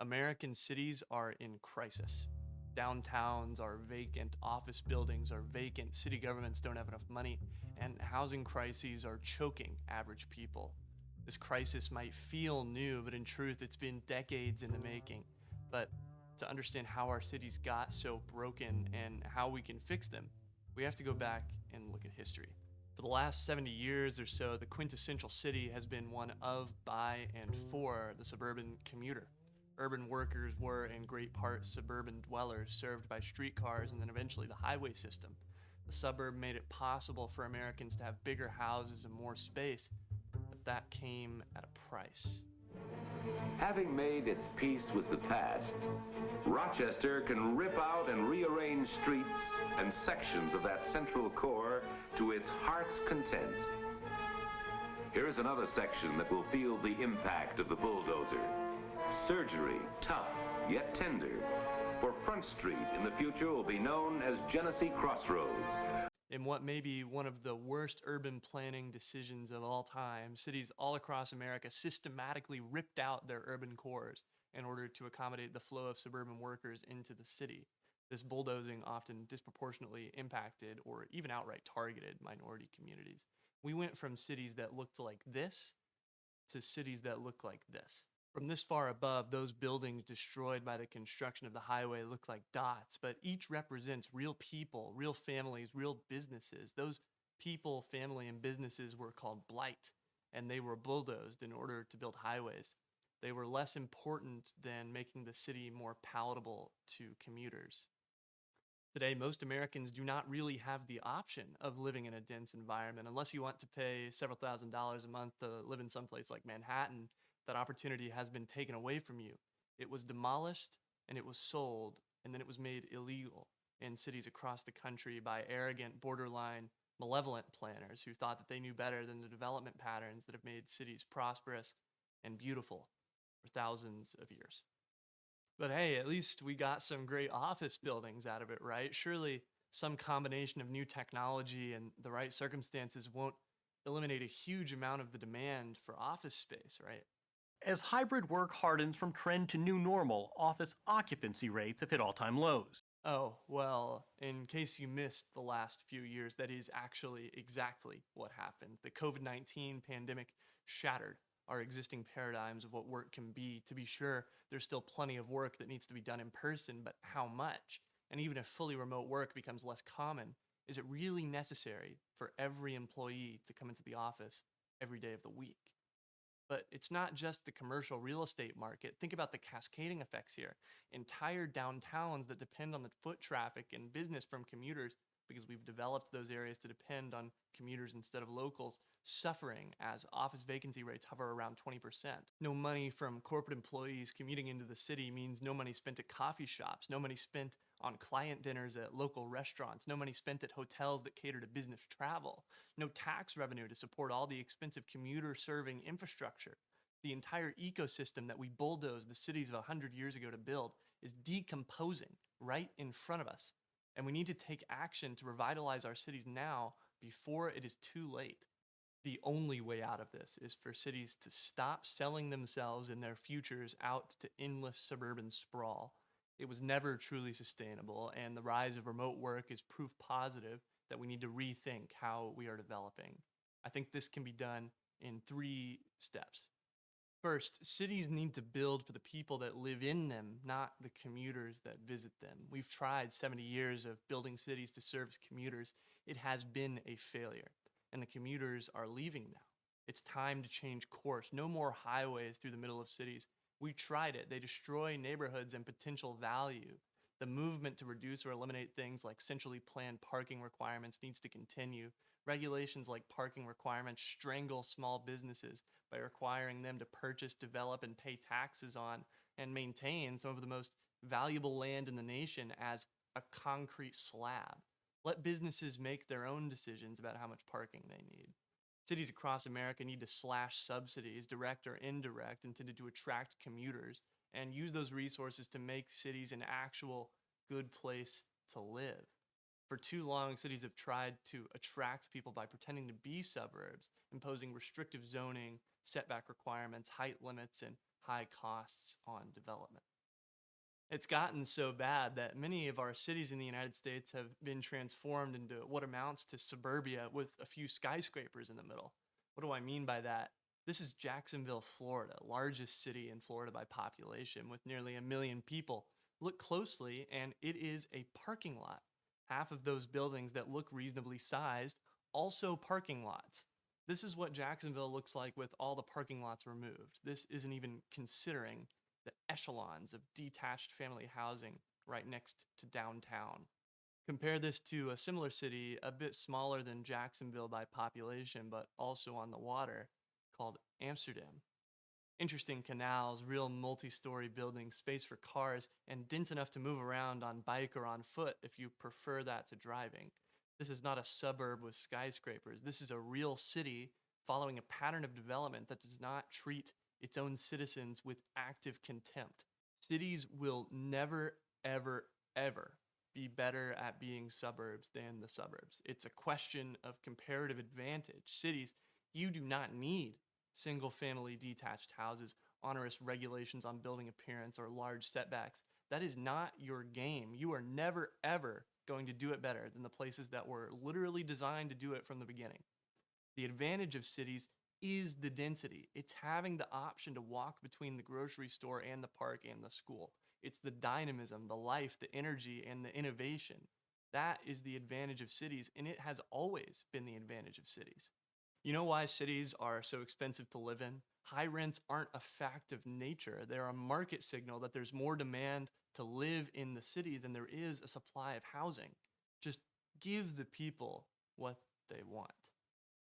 American cities are in crisis. Downtowns are vacant, office buildings are vacant, city governments don't have enough money, and housing crises are choking average people. This crisis might feel new, but in truth, it's been decades in the making. But to understand how our cities got so broken and how we can fix them, we have to go back and look at history. For the last 70 years or so, the quintessential city has been one of, by, and for the suburban commuter. Urban workers were, in great part, suburban dwellers served by streetcars and then eventually the highway system. The suburb made it possible for Americans to have bigger houses and more space, but that came at a price. Having made its peace with the past, Rochester can rip out and rearrange streets and sections of that central core to its heart's content. Here's another section that will feel the impact of the bulldozer. Surgery, tough, yet tender. For Front Street in the future will be known as Genesee Crossroads. In what may be one of the worst urban planning decisions of all time, cities all across America systematically ripped out their urban cores in order to accommodate the flow of suburban workers into the city. This bulldozing often disproportionately impacted or even outright targeted minority communities. We went from cities that looked like this to cities that look like this. From this far above, those buildings destroyed by the construction of the highway look like dots, but each represents real people, real families, real businesses. Those people, family, and businesses were called Blight, and they were bulldozed in order to build highways. They were less important than making the city more palatable to commuters. Today, most Americans do not really have the option of living in a dense environment unless you want to pay several $1,000s a month to live in some place like Manhattan. That opportunity has been taken away from you. It was demolished and it was sold and then it was made illegal in cities across the country by arrogant, borderline, malevolent planners who thought that they knew better than the development patterns that have made cities prosperous and beautiful for thousands of years. But hey, at least we got some great office buildings out of it, right? Surely some combination of new technology and the right circumstances won't eliminate a huge amount of the demand for office space, right? As hybrid work hardens from trend to new normal, office occupancy rates have hit all-time lows. Oh, well, in case you missed the last few years, that is actually exactly what happened. The COVID-19 pandemic shattered our existing paradigms of what work can be. To be sure, there's still plenty of work that needs to be done in person, but how much? And even if fully remote work becomes less common, is it really necessary for every employee to come into the office every day of the week? But it's not just the commercial real estate market. Think about the cascading effects here. Entire downtowns that depend on the foot traffic and business from commuters, because we've developed those areas to depend on commuters instead of locals, suffering as office vacancy rates hover around 20%. No money from corporate employees commuting into the city means no money spent at coffee shops, no money spent on client dinners at local restaurants, no money spent at hotels that cater to business travel, no tax revenue to support all the expensive commuter-serving infrastructure. The entire ecosystem that we bulldozed the cities of 100 years ago to build is decomposing right in front of us. And we need to take action to revitalize our cities now before it is too late. The only way out of this is for cities to stop selling themselves and their futures out to endless suburban sprawl. It was never truly sustainable, and the rise of remote work is proof positive that we need to rethink how we are developing. I think this can be done in 3 steps. First, cities need to build for the people that live in them, not the commuters that visit them. We've tried 70 years of building cities to service commuters. It has been a failure, and the commuters are leaving now. It's time to change course. No more highways through the middle of cities. We tried it. They destroy neighborhoods and potential value. The movement to reduce or eliminate things like centrally planned parking requirements needs to continue. Regulations like parking requirements strangle small businesses by requiring them to purchase, develop, and pay taxes on and maintain some of the most valuable land in the nation as a concrete slab. Let businesses make their own decisions about how much parking they need. Cities across America need to slash subsidies, direct or indirect, intended to attract commuters, and use those resources to make cities an actual good place to live. For too long, cities have tried to attract people by pretending to be suburbs, imposing restrictive zoning, setback requirements, height limits, and high costs on development. It's gotten so bad that many of our cities in the United States have been transformed into what amounts to suburbia with a few skyscrapers in the middle. What do I mean by that? This is Jacksonville, Florida, largest city in Florida by population with nearly 1 million people. Look closely, and it is a parking lot. Half of those buildings that look reasonably sized, also parking lots. This is what Jacksonville looks like with all the parking lots removed. This isn't even considering the echelons of detached family housing right next to downtown. Compare this to a similar city a bit smaller than Jacksonville by population, but also on the water, called Amsterdam. Interesting canals, real multi-story buildings, space for cars, and dense enough to move around on bike or on foot if you prefer that to driving. This is not a suburb with skyscrapers. This is a real city following a pattern of development that does not treat its own citizens with active contempt. Cities will never, ever, ever be better at being suburbs than the suburbs. It's a question of comparative advantage. Cities, you do not need single family detached houses, onerous regulations on building appearance, or large setbacks. That is not your game. You are never, ever going to do it better than the places that were literally designed to do it from the beginning. The advantage of cities is the density. It's having the option to walk between the grocery store and the park and the school. It's the dynamism, the life, the energy, and the innovation. That is the advantage of cities, and it has always been the advantage of cities. You know why cities are so expensive to live in? High rents aren't a fact of nature. They're a market signal that there's more demand to live in the city than there is a supply of housing. Just give the people what they want.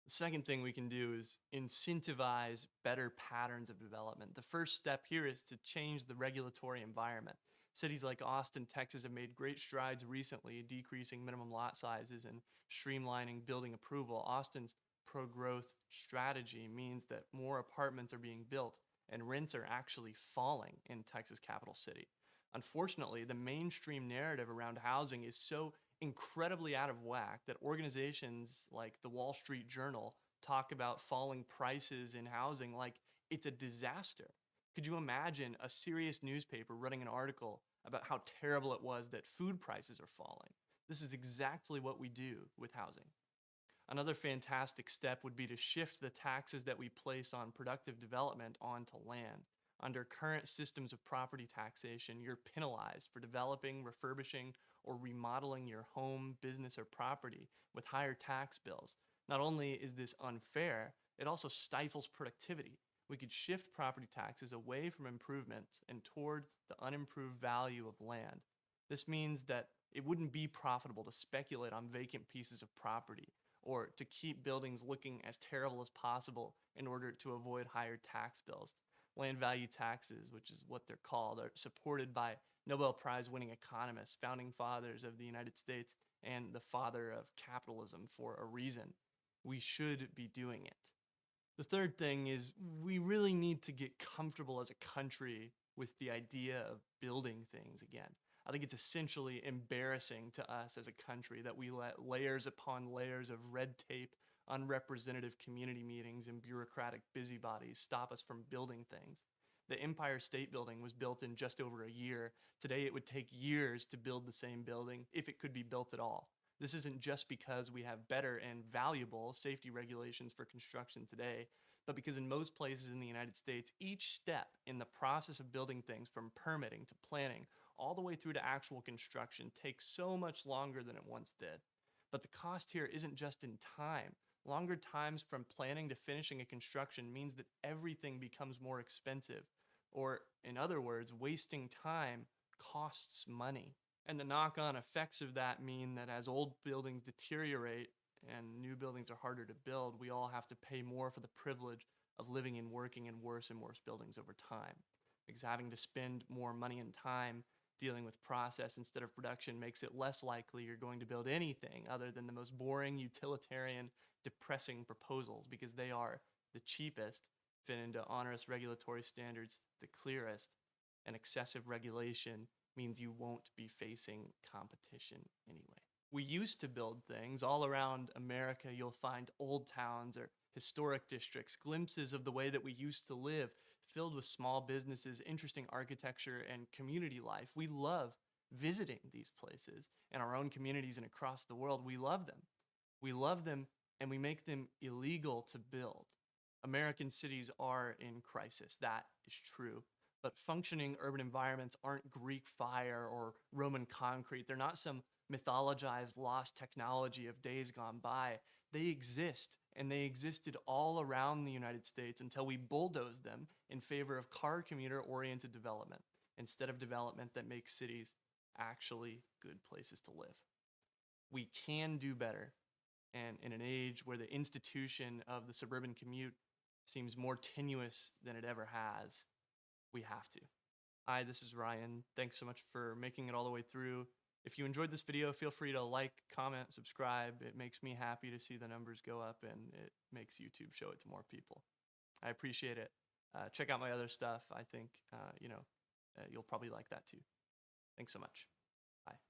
The second thing we can do is incentivize better patterns of development. The first step here is to change the regulatory environment. Cities like Austin, Texas have made great strides recently, decreasing minimum lot sizes and streamlining building approval. Austin's pro-growth strategy means that more apartments are being built and rents are actually falling in Texas capital city. Unfortunately, the mainstream narrative around housing is so incredibly out of whack that organizations like the Wall Street Journal talk about falling prices in housing like it's a disaster. Could you imagine a serious newspaper running an article about how terrible it was that food prices are falling? This is exactly what we do with housing. Another fantastic step would be to shift the taxes that we place on productive development onto land. Under current systems of property taxation, you're penalized for developing, refurbishing, or remodeling your home, business, or property with higher tax bills. Not only is this unfair, it also stifles productivity. We could shift property taxes away from improvements and toward the unimproved value of land. This means that it wouldn't be profitable to speculate on vacant pieces of property or to keep buildings looking as terrible as possible in order to avoid higher tax bills. Land value taxes, which is what they're called, are supported by Nobel Prize winning economists, founding fathers of the United States, and the father of capitalism for a reason. We should be doing it. The third thing is we really need to get comfortable as a country with the idea of building things again. I think it's essentially embarrassing to us as a country that we let layers upon layers of red tape, unrepresentative community meetings, and bureaucratic busybodies stop us from building things. The Empire State Building was built in just over a year. Today, it would take years to build the same building, if it could be built at all. This isn't just because we have better and valuable safety regulations for construction today, but because in most places in the United States, each step in the process of building things, from permitting to planning, all the way through to actual construction, takes so much longer than it once did. But the cost here isn't just in time. Longer times from planning to finishing a construction means that everything becomes more expensive. Or, in other words, wasting time costs money. And the knock-on effects of that mean that as old buildings deteriorate and new buildings are harder to build, we all have to pay more for the privilege of living and working in worse and worse buildings over time. Because having to spend more money and time dealing with process instead of production makes it less likely you're going to build anything other than the most boring, utilitarian, depressing proposals, because they are the cheapest, fit into onerous regulatory standards, the clearest, and excessive regulation means you won't be facing competition anyway. We used to build things all around America. You'll find old towns or historic districts, glimpses of the way that we used to live, filled with small businesses, interesting architecture, and community life. We love visiting these places in our own communities and across the world. We love them. We love them, and we make them illegal to build. American cities are in crisis. That is true. But functioning urban environments aren't Greek fire or Roman concrete. They're not some mythologized lost technology of days gone by. They exist, and they existed all around the United States until we bulldozed them in favor of car commuter-oriented development instead of development that makes cities actually good places to live. We can do better, and in an age where the institution of the suburban commute seems more tenuous than it ever has, we have to. Hi, this is Ryan. Thanks so much for making it all the way through. If you enjoyed this video, feel free to like, comment, subscribe. It makes me happy to see the numbers go up, and it makes YouTube show it to more people. I appreciate it. Check out my other stuff. I think, you'll probably like that too. Thanks so much. Bye.